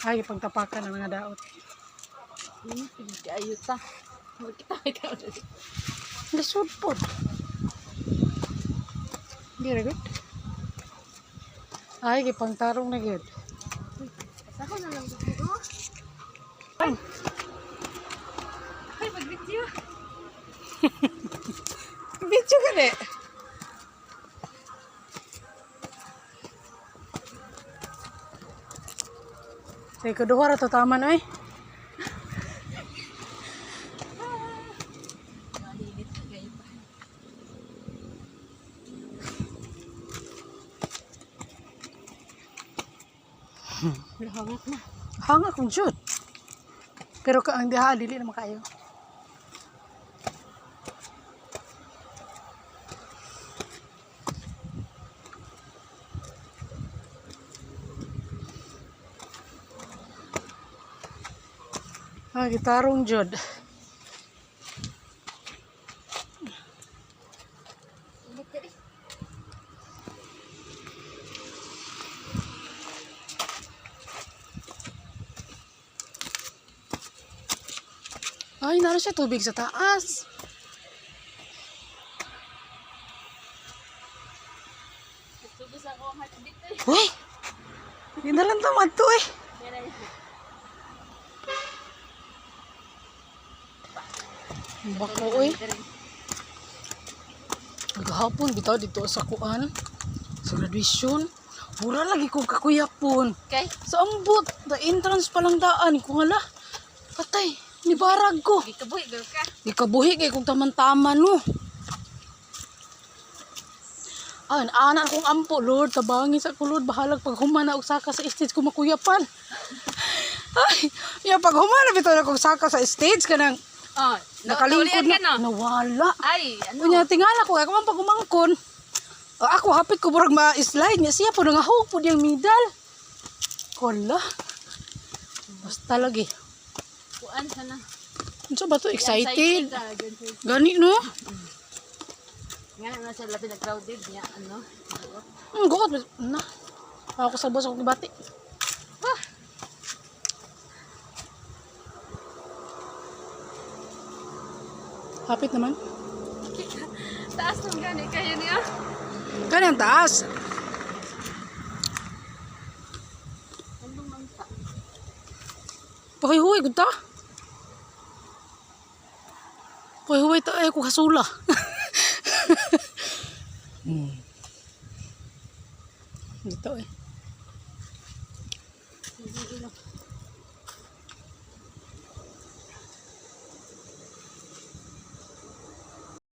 Ay, pagtapakan ng mga daot. Ayun ta. Kita. Lisod po. Hindi rin good. Ay, ipangtarong na good. Sako na lang dito. Ay, Ay, mag-video. video ka de. Say, kuduha ra to taman ay. Mahilit na kayo pa. Hangak na. Hanga kong jud. Pero ang diha dili naman kayo. Ah, gitarong jud. Ay, naroon siya tubig sa taas. Tubos ako ang heart dito eh. Uy! Hindi na lang tamad to eh. Bako uy. Maghapon bitaw dito sa kuan. Sa graduation. Mura lagi kong kakuyapon. Okay. Sa ambot, the entrance pa lang daan. Kung hala, patay, nibarag ko. Gikabuhi girl ka. Ikabuhi kay kung taman-taman no. Ah, anak kong ampo, Lord, tabangin sa kulod, bahalag pag humana og saka sa stage ko makuyapan. Ay, ya pag humana bitaw na kong saka sa stage kanang Oh, nakalingkod naulian na, ka no? nawala. Ay, ano? Kunya tingala ko, ako man pag umangkon. Ako hapit ko burag ma-slide niya siya po nangahog po diyang medal. Kola. Basta lagi. Kuan sana. Ano ba to? Excited? ka, Gani no? Nga na sa labi na crowded niya, ano? Gukot. Na. Ako sa boss ako bati. Ah, Hapit naman. taas ng gani kayo niya. Gani ang taas. Anong mangsa? Pakihuwi gud ta. Pakihuwi ta ay ko kasula. Dito eh.